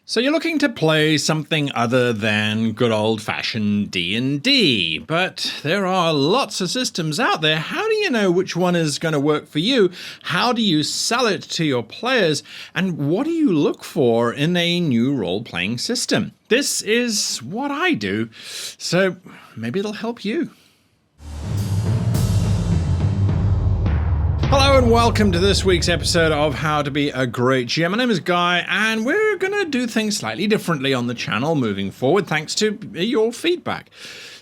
So you're looking to play something other than good old-fashioned D&D, but there are lots of systems out there. How do you know which one is going to work for you? How do you sell it to your players? And what do you look for in a new role-playing system? This is what I do, so maybe it'll help you. Hello and welcome to this week's episode of How to Be a Great GM. My name is Guy and we're going to do things slightly differently on the channel moving forward thanks to your feedback.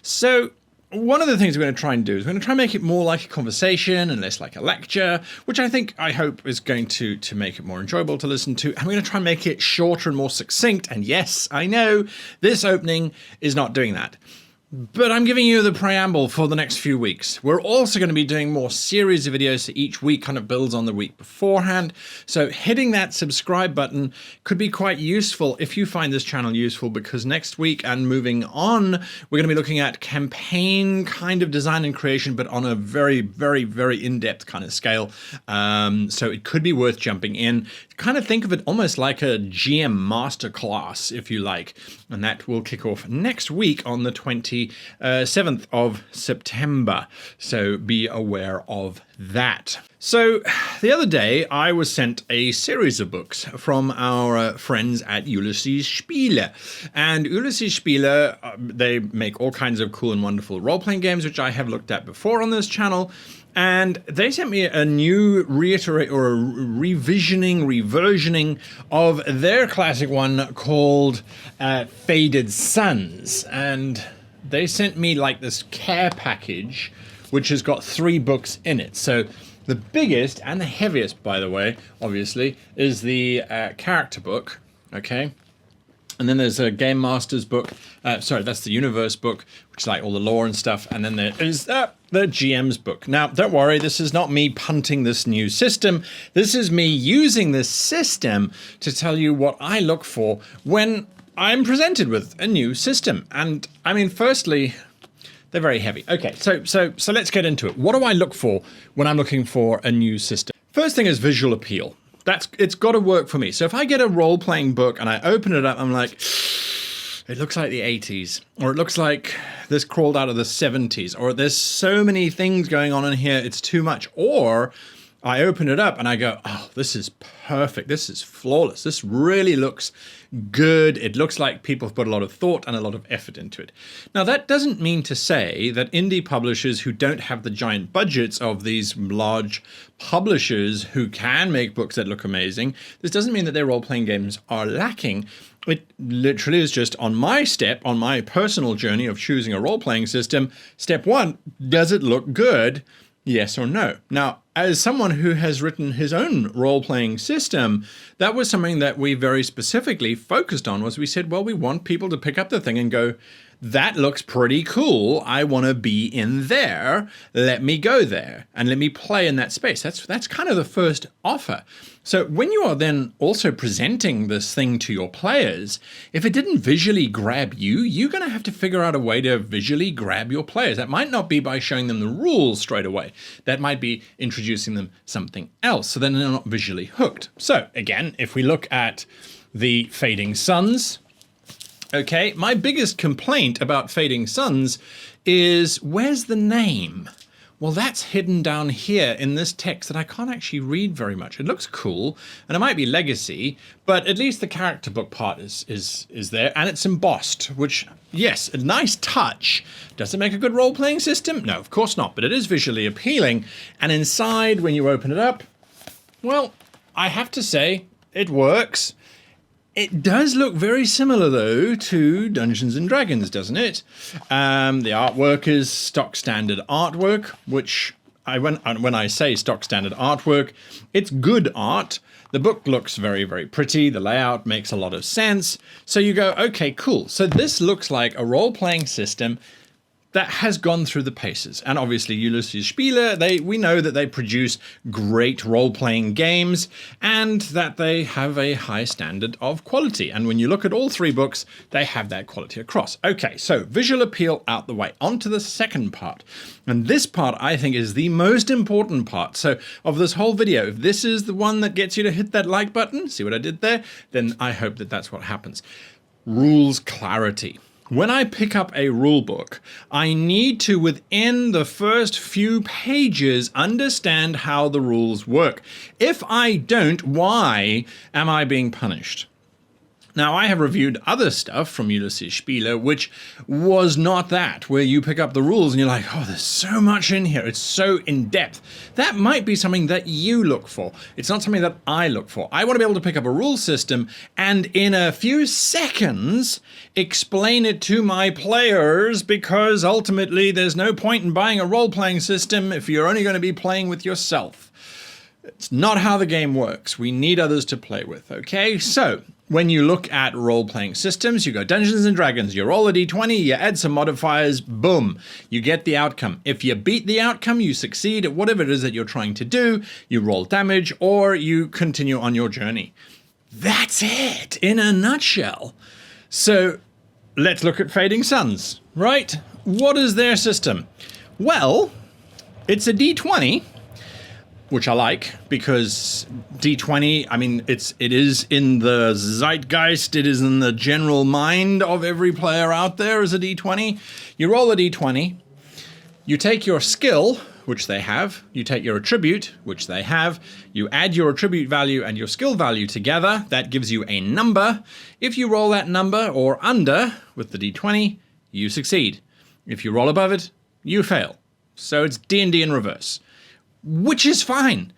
So one of the things we're going to try and do is we're going to try and make it more like a conversation and less like a lecture, which I hope is going to make it more enjoyable to listen to. And we're going to try and make it shorter and more succinct. And yes, I know this opening is not doing that. But I'm giving you the preamble for the next few weeks. We're also going to be doing more series of videos, so each week kind of builds on the week beforehand. So hitting that subscribe button could be quite useful if you find this channel useful, because next week and moving on, we're going to be looking at campaign kind of design and creation, but on a very, very, very in-depth kind of scale. So it could be worth jumping in. Kind of think of it almost like a GM masterclass, if you like. And that will kick off next week on the 27th of September. So be aware of that. So the other day I was sent a series of books from our friends at Ulysses Spiele. And Ulysses Spiele, they make all kinds of cool and wonderful role-playing games, which I have looked at before on this channel. And they sent me a new reversioning of their classic one called Faded Suns. And they sent me like this care package, which has got 3 books in it. So the biggest and the heaviest, by the way, obviously, is the character book, okay? And then there's a Game Master's book. Sorry, that's the Universe book, which is like all the lore and stuff. And then there is the GM's book. Now, don't worry, this is not me punting this new system. This is me using this system to tell you what I look for when I'm presented with a new system. And I mean, firstly, they're very heavy. Okay, so let's get into it. What do I look for when I'm looking for a new system? First thing is visual appeal. It's got to work for me. So if I get a role-playing book and I open it up, I'm like, it looks like the 80s, or it looks like this crawled out of the 70s, or there's so many things going on in here, it's too much. Or I open it up and I go, oh, this is perfect. This is flawless. This really looks good. It looks like people have put a lot of thought and a lot of effort into it. Now, that doesn't mean to say that indie publishers who don't have the giant budgets of these large publishers who can make books that look amazing, this doesn't mean that their role-playing games are lacking. It literally is just on my personal journey of choosing a role-playing system. Step 1, does it look good? Yes or no? Now, as someone who has written his own role-playing system, that was something that we very specifically focused on. Was we said, well, we want people to pick up the thing and go, that looks pretty cool. I want to be in there. Let me go there and let me play in that space. That's kind of the first offer. So when you are then also presenting this thing to your players, if it didn't visually grab you, you're going to have to figure out a way to visually grab your players. That might not be by showing them the rules straight away. That might be introducing them something else, so then they're not visually hooked. So again, if we look at the Fading Suns, okay, my biggest complaint about Fading Suns is, where's the name? Well, that's hidden down here in this text that I can't actually read very much. It looks cool, and it might be legacy, but at least the character book part is there, and it's embossed, which, yes, a nice touch. Does it make a good role-playing system? No, of course not, but it is visually appealing. And inside, when you open it up, well, I have to say, it works. It does look very similar, though, to Dungeons & Dragons, doesn't it? The artwork is stock standard artwork, which when I say stock standard artwork, it's good art. The book looks very, very pretty. The layout makes a lot of sense. So you go, okay, cool. So this looks like a role-playing system that has gone through the paces. And obviously Ulysses Spieler, we know that they produce great role-playing games and that they have a high standard of quality. And when you look at all three books, they have that quality across. Okay, so visual appeal out the way. On to the second part. And this part, I think, is the most important part. So of this whole video, if this is the one that gets you to hit that like button, see what I did there? Then I hope that that's what happens. Rules clarity. When I pick up a rule book, I need to, within the first few pages, understand how the rules work. If I don't, why am I being punished? Now, I have reviewed other stuff from Ulysses Spieler, which was not that, where you pick up the rules and you're like, oh, there's so much in here. It's so in-depth. That might be something that you look for. It's not something that I look for. I want to be able to pick up a rule system and in a few seconds explain it to my players, because ultimately there's no point in buying a role-playing system if you're only going to be playing with yourself. It's not how the game works. We need others to play with, okay? So, when you look at role-playing systems, you go Dungeons and Dragons, you roll a d20, you add some modifiers, boom, you get the outcome. If you beat the outcome, you succeed at whatever it is that you're trying to do, you roll damage, or you continue on your journey. That's it, in a nutshell. So, let's look at Fading Suns, right? What is their system? Well, it's a d20, which I like, because D20, I mean, it is in the zeitgeist, it is in the general mind of every player out there as a D20. You roll a D20, you take your skill, which they have, you take your attribute, which they have, you add your attribute value and your skill value together, that gives you a number. If you roll that number or under with the D20, you succeed. If you roll above it, you fail. So it's D&D in reverse. Which is fine,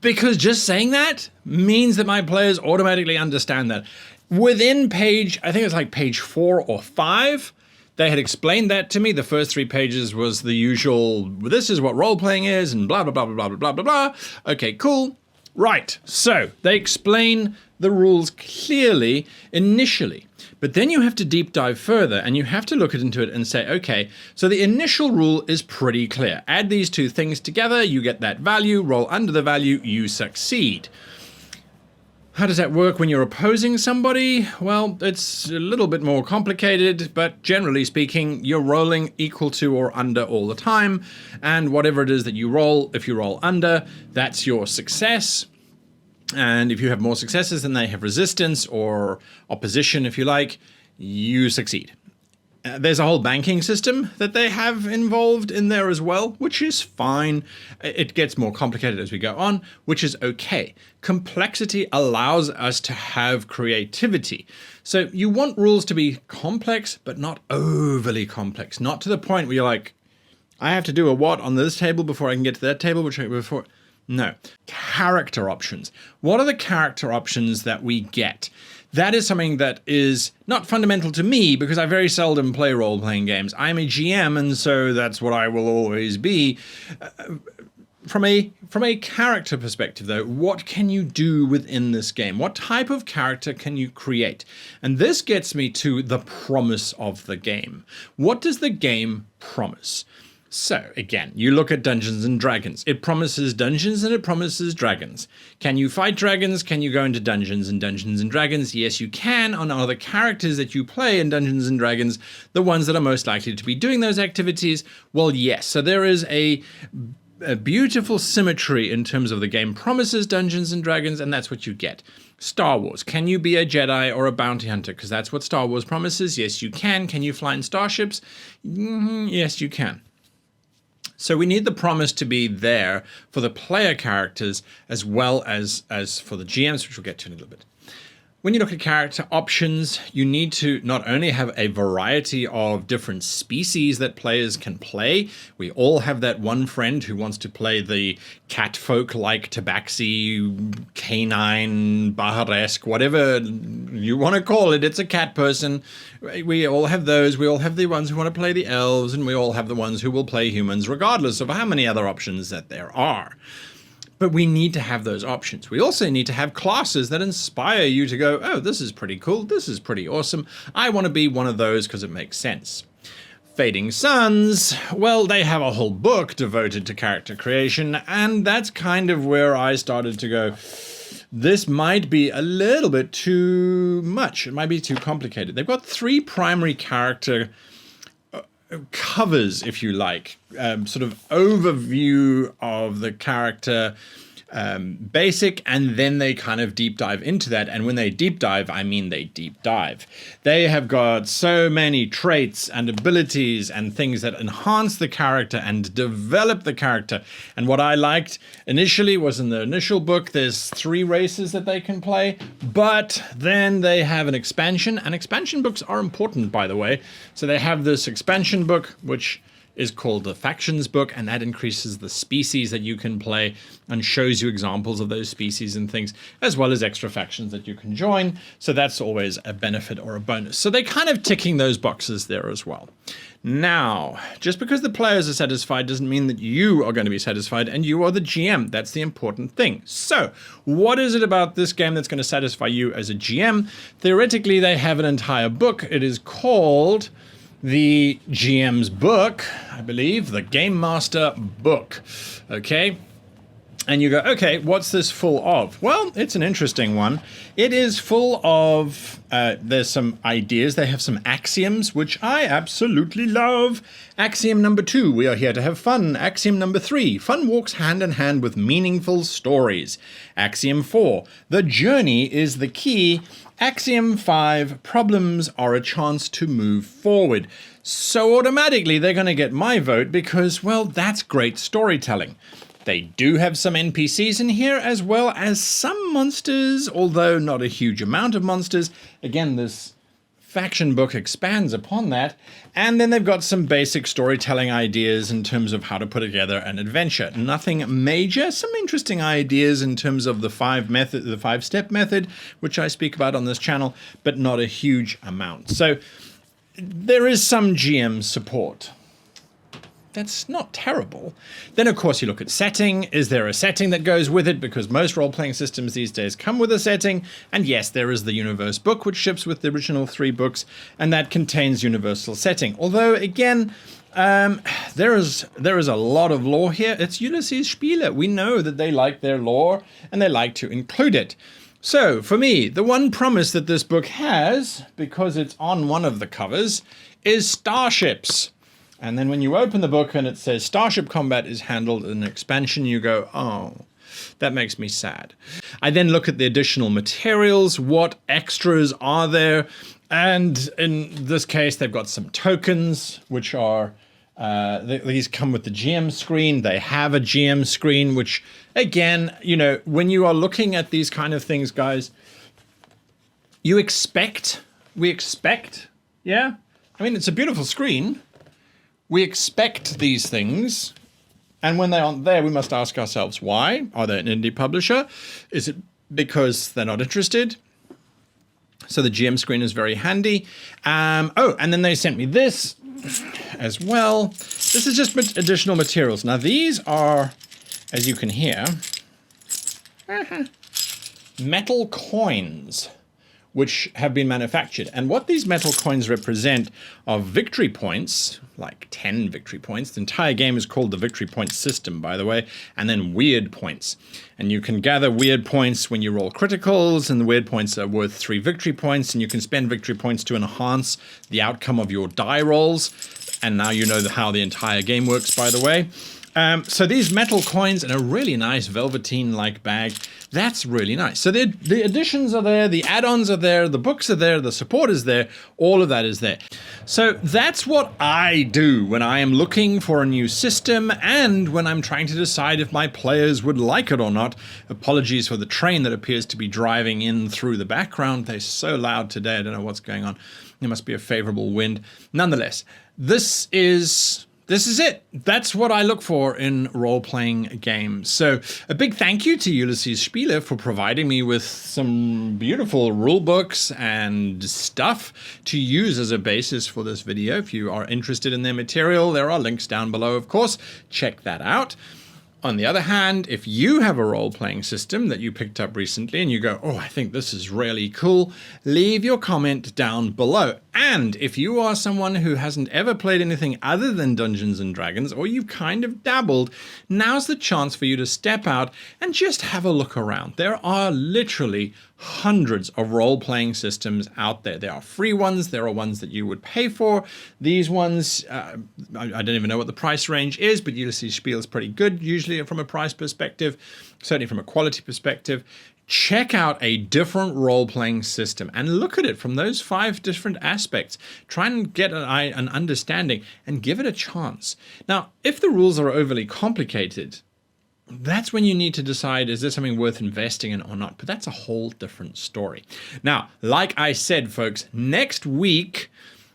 because just saying that means that my players automatically understand that. Within page, I think it's like page 4 or 5, they had explained that to me. The first 3 pages was the usual, this is what role-playing is, and blah, blah, blah, blah, blah, blah, blah, blah. Okay, cool. Right, so they explain the rules clearly initially. But then you have to deep dive further and you have to look into it and say, okay, so the initial rule is pretty clear. Add these two things together, you get that value, roll under the value, you succeed. How does that work when you're opposing somebody? Well, it's a little bit more complicated, but generally speaking, you're rolling equal to or under all the time. And whatever it is that you roll, if you roll under, that's your success. And if you have more successes than they have resistance or opposition, if you like, you succeed. There's a whole banking system that they have involved in there as well, which is fine. It gets more complicated as we go on, which is okay. Complexity allows us to have creativity. So you want rules to be complex, but not overly complex. Not to the point where you're like, I have to do a what on this table before I can get to that table, before... No. Character options. What are the character options that we get? That is something that is not fundamental to me, because I very seldom play role-playing games. I'm a GM, and so that's what I will always be. From a character perspective, though, what can you do within this game? What type of character can you create? And this gets me to the promise of the game. What does the game promise? So, again, you look at Dungeons and Dragons. It promises dungeons and it promises dragons. Can you fight dragons? Can you go into Dungeons and Dragons? Yes, you can. And are the characters that you play in Dungeons and Dragons the ones that are most likely to be doing those activities? Well, yes. So there is a beautiful symmetry in terms of the game promises Dungeons and Dragons, and that's what you get. Star Wars. Can you be a Jedi or a bounty hunter? Because that's what Star Wars promises. Yes, you can. Can you fly in starships? Yes, you can. So we need the promise to be there for the player characters as well as for the GMs, which we'll get to in a little bit. When you look at character options, you need to not only have a variety of different species that players can play. We all have that one friend who wants to play the catfolk like Tabaxi, canine, Baharesque, whatever you want to call it. It's a cat person. We all have those. We all have the ones who want to play the elves, and we all have the ones who will play humans, regardless of how many other options that there are. But we need to have those options. We also need to have classes that inspire you to go, oh, this is pretty cool. This is pretty awesome. I want to be one of those because it makes sense. Fading Suns, well, they have a whole book devoted to character creation, and that's kind of where I started to go, this might be a little bit too much. It might be too complicated. They've got 3 primary character covers, if you like, sort of overview of the character basic, and then they kind of deep dive into that. And when they deep dive, I mean they deep dive. They have got so many traits and abilities and things that enhance the character and develop the character. And what I liked initially was in the initial book, there's 3 races that they can play, but then they have an expansion, and expansion books are important, by the way. So they have this expansion book, which is called the Factions book, and that increases the species that you can play and shows you examples of those species and things, as well as extra factions that you can join. So that's always a benefit or a bonus. So they're kind of ticking those boxes there as well. Now, just because the players are satisfied doesn't mean that you are going to be satisfied, and you are the GM. That's the important thing. So, what is it about this game that's going to satisfy you as a GM? Theoretically, they have an entire book. It is called the GM's book, I believe, the Game Master book. Okay. And you go, okay, what's this full of? Well, it's an interesting one. It is full of, there's some ideas. They have some axioms, which I absolutely love. Axiom number 2, we are here to have fun. Axiom number 3, fun walks hand in hand with meaningful stories. Axiom 4, the journey is the key. Axiom 5, problems are a chance to move forward. So automatically they're going to get my vote because, well, that's great storytelling. They do have some NPCs in here, as well as some monsters, although not a huge amount of monsters. Again, this faction book expands upon that. And then they've got some basic storytelling ideas in terms of how to put together an adventure. Nothing major, some interesting ideas in terms of the 5-step method, which I speak about on this channel, but not a huge amount. So there is some GM support. That's not terrible. Then, of course, you look at setting. Is there a setting that goes with it? Because most role-playing systems these days come with a setting. And yes, there is the Universe book, which ships with the original 3 books, and that contains universal setting. Although, again, there is a lot of lore here. It's Ulysses Spiele. We know that they like their lore, and they like to include it. So, for me, the one promise that this book has, because it's on one of the covers, is starships. And then when you open the book and it says Starship Combat is handled in an expansion, you go, oh, that makes me sad. I then look at the additional materials, what extras are there, and in this case, they've got some tokens, which are, these come with the GM screen. They have a GM screen, which, again, you know, when you are looking at these kind of things, guys, we expect, yeah? I mean, it's a beautiful screen. We expect these things, and when they aren't there, we must ask ourselves, why? Are they an indie publisher? Is it because they're not interested? So the GM screen is very handy. Oh, and then they sent me this as well. This is just additional materials. Now, these are, as you can hear, metal coins, which have been manufactured. And what these metal coins represent are victory points, like 10 victory points. The entire game is called the victory point system, by the way, and then weird points. And you can gather weird points when you roll criticals, and the weird points are worth 3 victory points, and you can spend victory points to enhance the outcome of your die rolls. And now you know how the entire game works, by the way. So these metal coins in a really nice velveteen-like bag, that's really nice. So the additions are there, the add-ons are there, the books are there, the support is there, all of that is there. So that's what I do when I am looking for a new system and when I'm trying to decide if my players would like it or not. Apologies for the train that appears to be driving in through the background. They're so loud today, I don't know what's going on. There must be a favorable wind. Nonetheless, this is it. That's what I look for in role-playing games. So a big thank you to Ulysses Spiele for providing me with some beautiful rule books and stuff to use as a basis for this video. If you are interested in their material, there are links down below, of course. Check that out. On the other hand, if you have a role-playing system that you picked up recently and you go, oh, I think this is really cool, leave your comment down below. And if you are someone who hasn't ever played anything other than Dungeons and Dragons, or you've kind of dabbled, now's the chance for you to step out and just have a look around. There are literally hundreds of role-playing systems out there. There are free ones, there are ones that you would pay for. These ones, I don't even know what the price range is, but Ulysses Spiel is pretty good, usually from a price perspective, certainly from a quality perspective. Check out a different role-playing system and look at it from those 5 different aspects. Try and get an understanding and give it a chance. Now, if the rules are overly complicated, that's when you need to decide, is this something worth investing in or not? But that's a whole different story. Now, like I said, folks, next week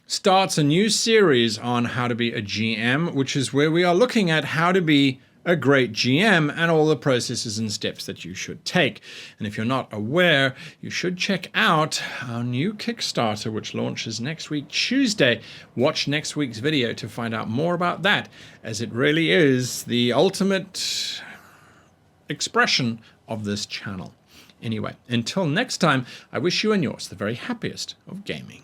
starts a new series on how to be a GM, which is where we are looking at how to be a great GM and all the processes and steps that you should take. And if you're not aware, you should check out our new Kickstarter, which launches next week, Tuesday. Watch next week's video to find out more about that, as it really is the ultimate expression of this channel. Anyway, until next time, I wish you and yours the very happiest of gaming.